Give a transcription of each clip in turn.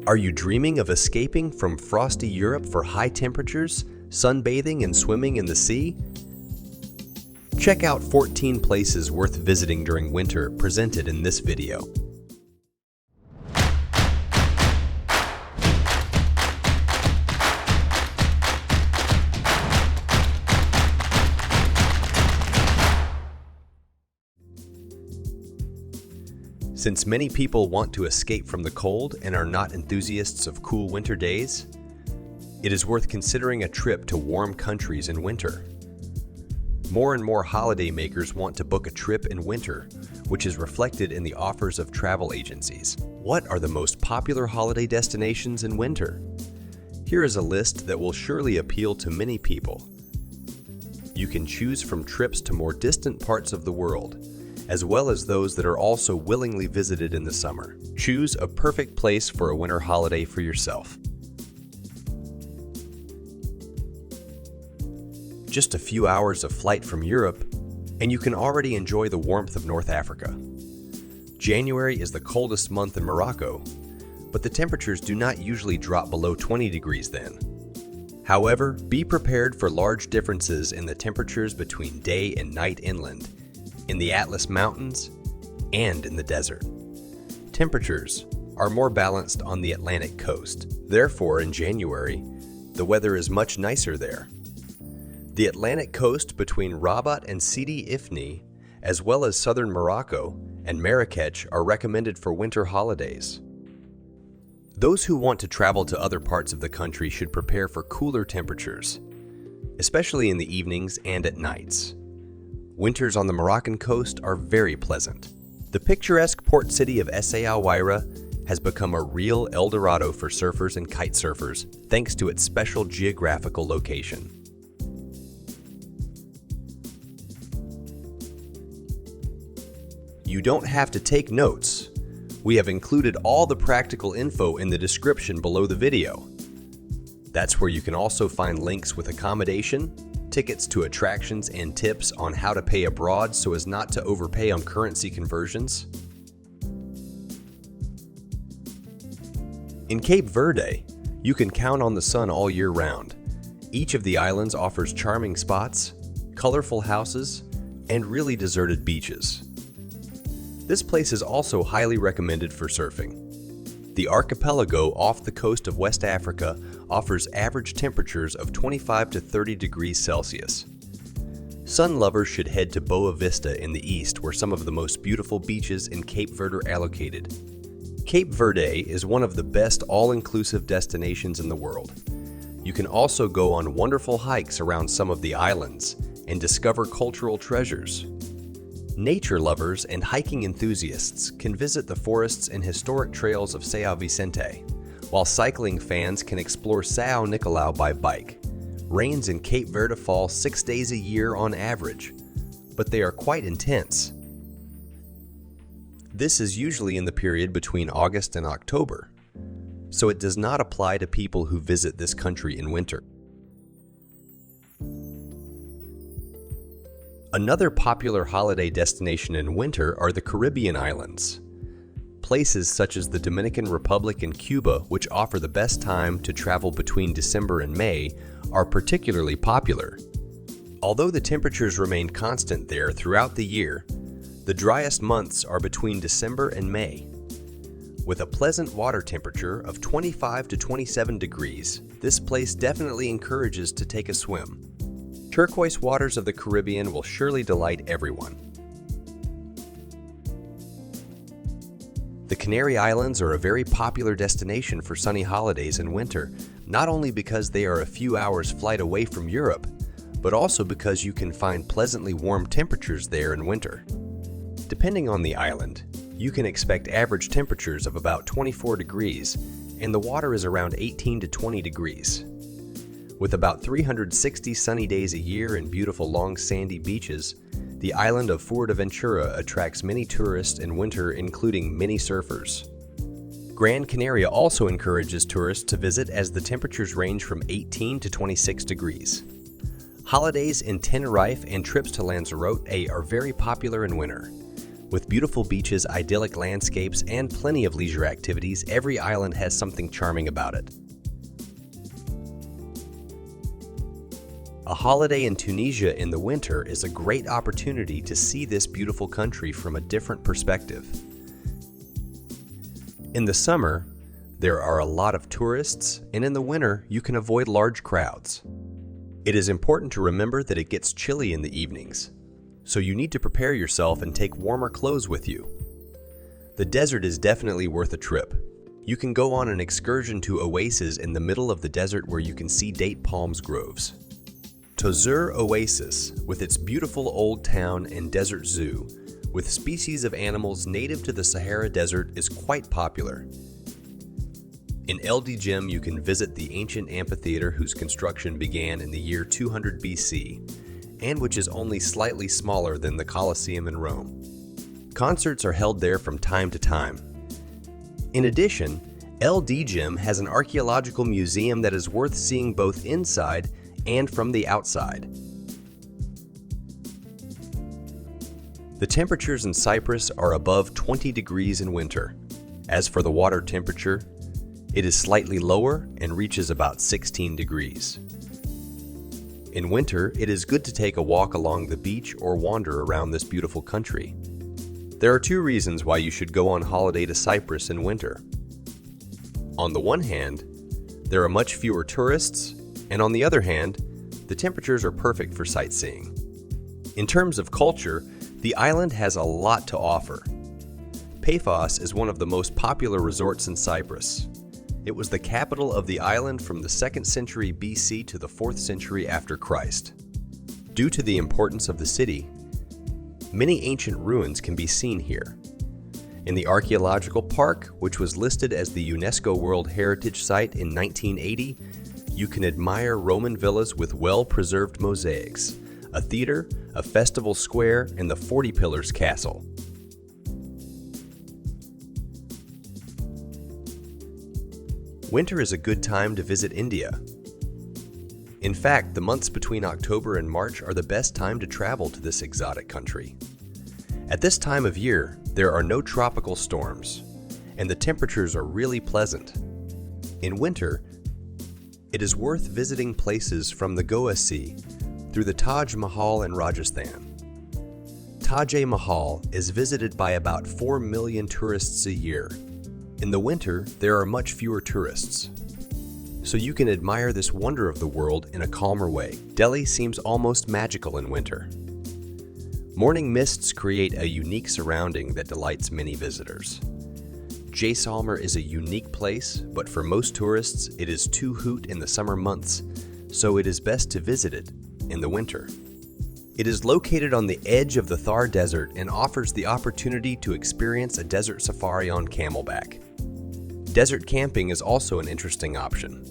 Are you dreaming of escaping from frosty Europe for high temperatures, sunbathing and swimming in the sea? Check out 14 places worth visiting during winter presented in this video. Since many people want to escape from the cold and are not enthusiasts of cool winter days, it is worth considering a trip to warm countries in winter. More and more holiday makers want to book a trip in winter, which is reflected in the offers of travel agencies. What are the most popular holiday destinations in winter? Here is a list that will surely appeal to many people. You can choose from trips to more distant parts of the world, as well as those that are also willingly visited in the summer. Choose a perfect place for a winter holiday for yourself. Just a few hours of flight from Europe, and you can already enjoy the warmth of North Africa. January is the coldest month in Morocco, but the temperatures do not usually drop below 20 degrees then. However, be prepared for large differences in the temperatures between day and night inland, in the Atlas Mountains, and in the desert. Temperatures are more balanced on the Atlantic coast. Therefore, in January, the weather is much nicer there. The Atlantic coast between Rabat and Sidi Ifni, as well as southern Morocco and Marrakech, are recommended for winter holidays. Those who want to travel to other parts of the country should prepare for cooler temperatures, especially in the evenings and at nights. Winters on the Moroccan coast are very pleasant. The picturesque port city of Essaouira Al Waira has become a real El Dorado for surfers and kite surfers thanks to its special geographical location. You don't have to take notes. We have included all the practical info in the description below the video. That's where you can also find links with accommodation, tickets to attractions, and tips on how to pay abroad so as not to overpay on currency conversions. In Cape Verde, you can count on the sun all year round. Each of the islands offers charming spots, colorful houses, and really deserted beaches. This place is also highly recommended for surfing. The archipelago off the coast of West Africa offers average temperatures of 25 to 30 degrees Celsius. Sun lovers should head to Boa Vista in the east, where some of the most beautiful beaches in Cape Verde are located. Cape Verde is one of the best all-inclusive destinations in the world. You can also go on wonderful hikes around some of the islands and discover cultural treasures. Nature lovers and hiking enthusiasts can visit the forests and historic trails of São Vicente, while cycling fans can explore São Nicolau by bike. Rains in Cape Verde fall 6 days a year on average, but they are quite intense. This is usually in the period between August and October, so it does not apply to people who visit this country in winter. Another popular holiday destination in winter are the Caribbean islands. Places such as the Dominican Republic and Cuba, which offer the best time to travel between December and May, are particularly popular. Although the temperatures remain constant there throughout the year, the driest months are between December and May. With a pleasant water temperature of 25 to 27 degrees, this place definitely encourages to take a swim. Turquoise waters of the Caribbean will surely delight everyone. The Canary Islands are a very popular destination for sunny holidays in winter, not only because they are a few hours flight away from Europe, but also because you can find pleasantly warm temperatures there in winter. Depending on the island, you can expect average temperatures of about 24 degrees, and the water is around 18 to 20 degrees. With about 360 sunny days a year and beautiful long sandy beaches, the island of Fuerteventura attracts many tourists in winter, including many surfers. Gran Canaria also encourages tourists to visit as the temperatures range from 18 to 26 degrees. Holidays in Tenerife and trips to Lanzarote are very popular in winter. With beautiful beaches, idyllic landscapes, and plenty of leisure activities, every island has something charming about it. A holiday in Tunisia in the winter is a great opportunity to see this beautiful country from a different perspective. In the summer, there are a lot of tourists, and in the winter, you can avoid large crowds. It is important to remember that it gets chilly in the evenings, so you need to prepare yourself and take warmer clothes with you. The desert is definitely worth a trip. You can go on an excursion to oases in the middle of the desert where you can see date palms groves. Tozeur Oasis, with its beautiful old town and desert zoo, with species of animals native to the Sahara Desert, is quite popular. In El Djem, you can visit the ancient amphitheater whose construction began in the year 200 BC, and which is only slightly smaller than the Colosseum in Rome. Concerts are held there from time to time. In addition, El Djem has an archaeological museum that is worth seeing both inside and from the outside. The temperatures in Cyprus are above 20 degrees in winter. As for the water temperature, it is slightly lower and reaches about 16 degrees. In winter, it is good to take a walk along the beach or wander around this beautiful country. There are two reasons why you should go on holiday to Cyprus in winter. On the one hand, there are much fewer tourists, and on the other hand, the temperatures are perfect for sightseeing. In terms of culture, the island has a lot to offer. Paphos is one of the most popular resorts in Cyprus. It was the capital of the island from the 2nd century BC to the 4th century after Christ. Due to the importance of the city, many ancient ruins can be seen here. In the archaeological park, which was listed as the UNESCO World Heritage Site in 1980, you can admire Roman villas with well-preserved mosaics, a theater, a festival square, and the 40 Pillars Castle. Winter is a good time to visit India. In fact, the months between October and March are the best time to travel to this exotic country. At this time of year, there are no tropical storms, and the temperatures are really pleasant. In winter, it is worth visiting places from the Goa Sea through the Taj Mahal in Rajasthan. Taj Mahal is visited by about 4 million tourists a year. In the winter, there are much fewer tourists, so you can admire this wonder of the world in a calmer way. Delhi seems almost magical in winter. Morning mists create a unique surrounding that delights many visitors. Jaisalmer is a unique place, but for most tourists, it is too hot in the summer months, so it is best to visit it in the winter. It is located on the edge of the Thar Desert and offers the opportunity to experience a desert safari on camelback. Desert camping is also an interesting option.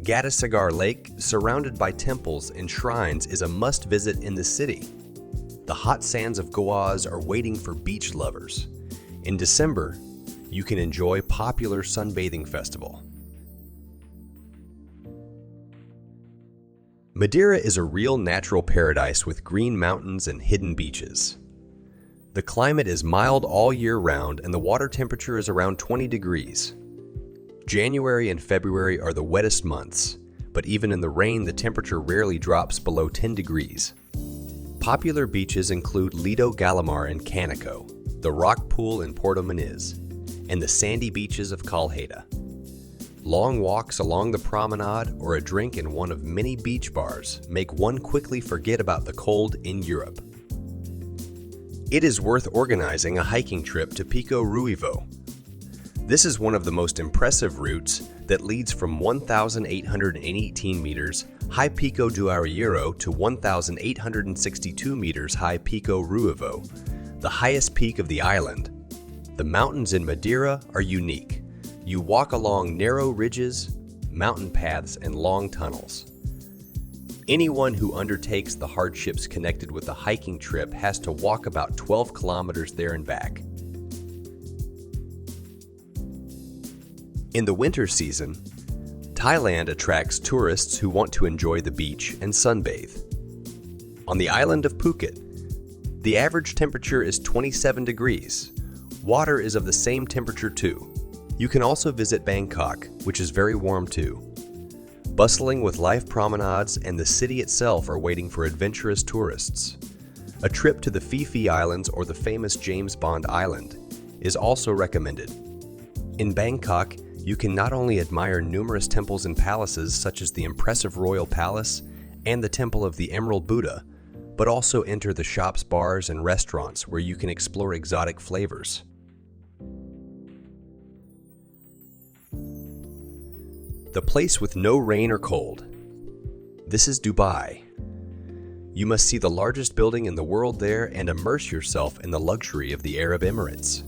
Gatasagar Lake, surrounded by temples and shrines, is a must-visit in the city. The hot sands of Goas are waiting for beach lovers. In December, you can enjoy popular sunbathing festival. Madeira is a real natural paradise with green mountains and hidden beaches. The climate is mild all year round and the water temperature is around 20 degrees. January and February are the wettest months, but even in the rain the temperature rarely drops below 10 degrees. Popular beaches include Lido Gallimar in Canico, the Rock Pool in Porto Muniz, and the sandy beaches of Calheta. Long walks along the promenade or a drink in one of many beach bars make one quickly forget about the cold in Europe. It is worth organizing a hiking trip to Pico Ruivo. This is one of the most impressive routes that leads from 1,818 meters high Pico do Arriero to 1,862 meters high Pico Ruivo, the highest peak of the island. The mountains in Madeira are unique. You walk along narrow ridges, mountain paths, and long tunnels. Anyone who undertakes the hardships connected with the hiking trip has to walk about 12 kilometers there and back. In the winter season, Thailand attracts tourists who want to enjoy the beach and sunbathe. On the island of Phuket, The average temperature is 27 degrees. Water is of the same temperature too. You can also visit Bangkok, which is very warm too. Bustling with life promenades, and the city itself are waiting for adventurous tourists. A trip to the Phi Islands or the famous James Bond Island is also recommended. In Bangkok, you can not only admire numerous temples and palaces such as the impressive Royal Palace and the Temple of the Emerald Buddha, but also enter the shops, bars, and restaurants where you can explore exotic flavors. The place with no rain or cold. This is Dubai. You must see the largest building in the world there and immerse yourself in the luxury of the Arab Emirates.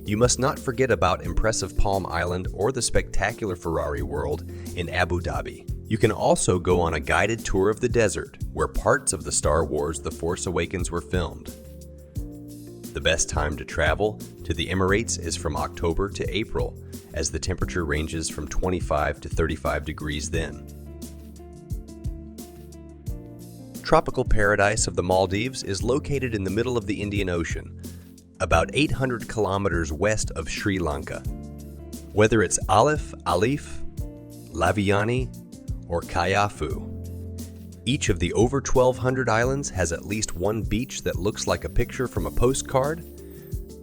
You must not forget about impressive Palm Island or the spectacular Ferrari World in Abu Dhabi. You can also go on a guided tour of the desert, where parts of the Star Wars The Force Awakens were filmed. The best time to travel to the Emirates is from October to April, as the temperature ranges from 25 to 35 degrees then. Tropical paradise of the Maldives is located in the middle of the Indian Ocean, about 800 kilometers west of Sri Lanka. Whether it's Alif, Laviani, or Kayafu, each of the over 1,200 islands has at least one beach that looks like a picture from a postcard.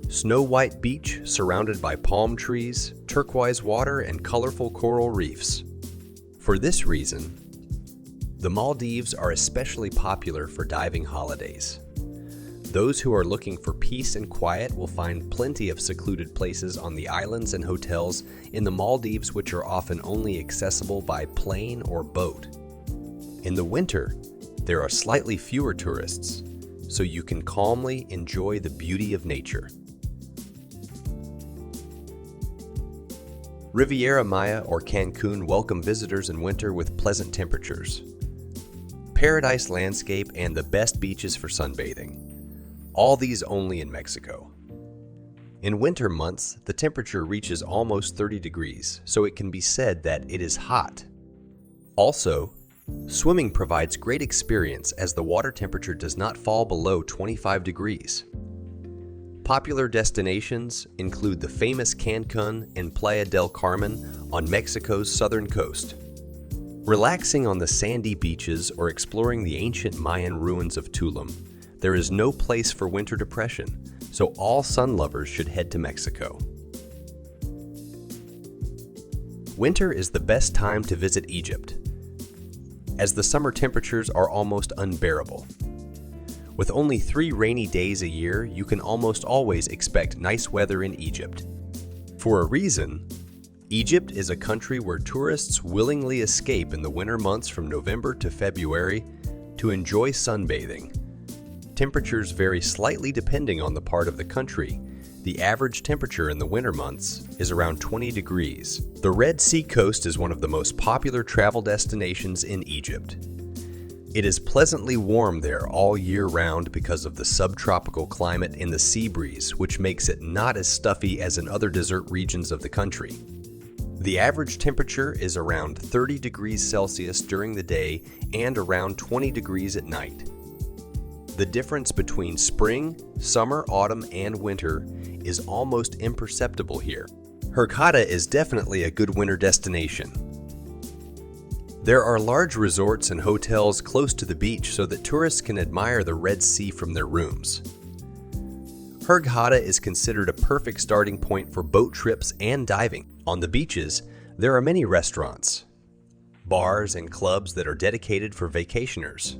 Snow White beach surrounded by palm trees, turquoise water, and colorful coral reefs. For this reason, the Maldives are especially popular for diving holidays. Those who are looking for peace and quiet will find plenty of secluded places on the islands and hotels in the Maldives, which are often only accessible by plane or boat. In the winter, there are slightly fewer tourists, so you can calmly enjoy the beauty of nature. Riviera Maya or Cancun welcome visitors in winter with pleasant temperatures, paradise landscape, and the best beaches for sunbathing. All these only in Mexico. In winter months, the temperature reaches almost 30 degrees, so it can be said that it is hot. Also, swimming provides great experience as the water temperature does not fall below 25 degrees. Popular destinations include the famous Cancun and Playa del Carmen on Mexico's southern coast. Relaxing on the sandy beaches or exploring the ancient Mayan ruins of Tulum, there is no place for winter depression, so all sun lovers should head to Mexico. Winter is the best time to visit Egypt, as the summer temperatures are almost unbearable. With only 3 rainy days a year, you can almost always expect nice weather in Egypt. For a reason, Egypt is a country where tourists willingly escape in the winter months from November to February to enjoy sunbathing. Temperatures vary slightly depending on the part of the country. The average temperature in the winter months is around 20 degrees. The Red Sea coast is one of the most popular travel destinations in Egypt. It is pleasantly warm there all year round because of the subtropical climate and the sea breeze, which makes it not as stuffy as in other desert regions of the country. The average temperature is around 30 degrees Celsius during the day and around 20 degrees at night. The difference between spring, summer, autumn, and winter is almost imperceptible here. Hurghada is definitely a good winter destination. There are large resorts and hotels close to the beach so that tourists can admire the Red Sea from their rooms. Hurghada is considered a perfect starting point for boat trips and diving. On the beaches, there are many restaurants, bars, and clubs that are dedicated for vacationers.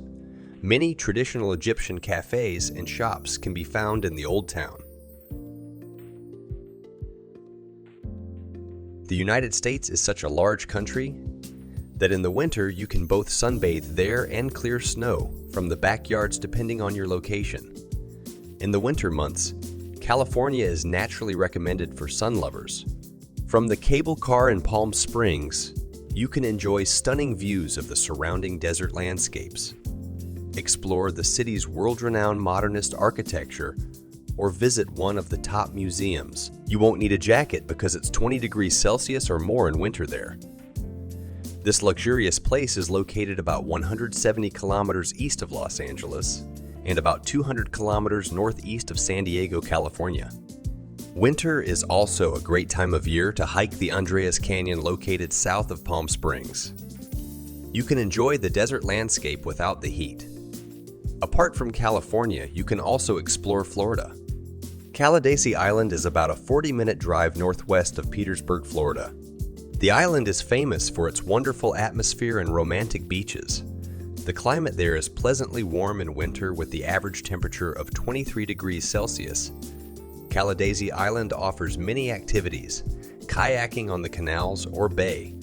Many traditional Egyptian cafes and shops can be found in the Old Town. The United States is such a large country that in the winter you can both sunbathe there and clear snow from the backyards depending on your location. In the winter months, California is naturally recommended for sun lovers. From the cable car in Palm Springs, you can enjoy stunning views of the surrounding desert landscapes, explore the city's world-renowned modernist architecture, or visit one of the top museums. You won't need a jacket because it's 20 degrees Celsius or more in winter there. This luxurious place is located about 170 kilometers east of Los Angeles and about 200 kilometers northeast of San Diego, California. Winter is also a great time of year to hike the Andreas Canyon located south of Palm Springs. You can enjoy the desert landscape without the heat. Apart from California, you can also explore Florida. Calabasas Island is about a 40-minute drive northwest of Petersburg, Florida. The island is famous for its wonderful atmosphere and romantic beaches. The climate there is pleasantly warm in winter with the average temperature of 23 degrees Celsius. Calabasas Island offers many activities: kayaking on the canals or bay,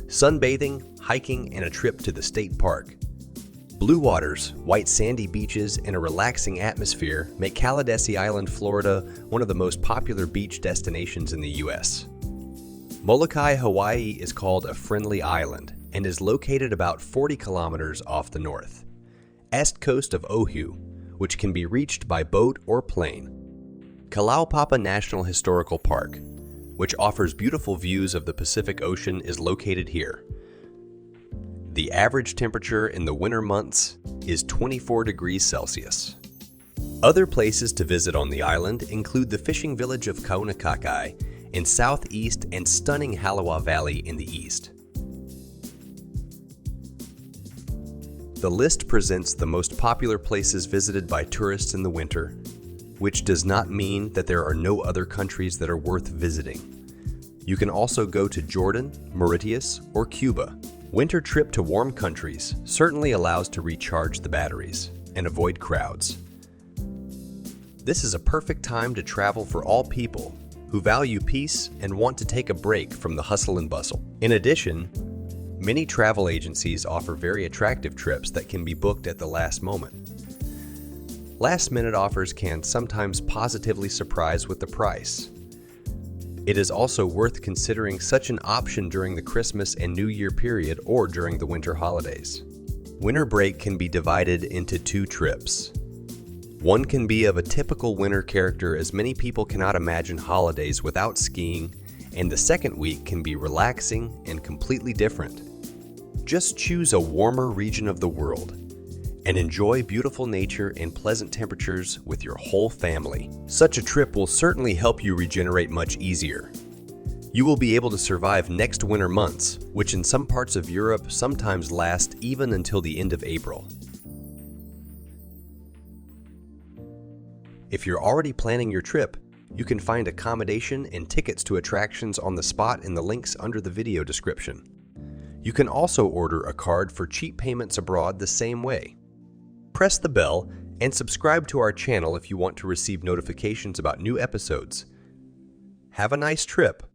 sunbathing, hiking, and a trip to the state park. Blue waters, white sandy beaches, and a relaxing atmosphere make Calabasas Island, Florida, one of the most popular beach destinations in the U.S. Molokai, Hawaii is called a friendly island and is located about 40 kilometers off the north east coast of Oahu, which can be reached by boat or plane. Kalaupapa National Historical Park, which offers beautiful views of the Pacific Ocean, is located here. The average temperature in the winter months is 24 degrees Celsius. Other places to visit on the island include the fishing village of Kaunakakai in southeast and stunning Halawa Valley in the east. The list presents the most popular places visited by tourists in the winter, which does not mean that there are no other countries that are worth visiting. You can also go to Jordan, Mauritius, or Cuba. Winter trip to warm countries certainly allows to recharge the batteries and avoid crowds. This is a perfect time to travel for all people who value peace and want to take a break from the hustle and bustle. In addition, many travel agencies offer very attractive trips that can be booked at the last moment. Last-minute offers can sometimes positively surprise with the price. It is also worth considering such an option during the Christmas and New Year period or during the winter holidays. Winter break can be divided into 2 trips. One can be of a typical winter character, as many people cannot imagine holidays without skiing, and the second week can be relaxing and completely different. Just choose a warmer region of the world and enjoy beautiful nature and pleasant temperatures with your whole family. Such a trip will certainly help you regenerate much easier. You will be able to survive next winter months, which in some parts of Europe sometimes last even until the end of April. If you're already planning your trip, you can find accommodation and tickets to attractions on the spot in the links under the video description. You can also order a card for cheap payments abroad the same way. Press the bell and subscribe to our channel if you want to receive notifications about new episodes. Have a nice trip.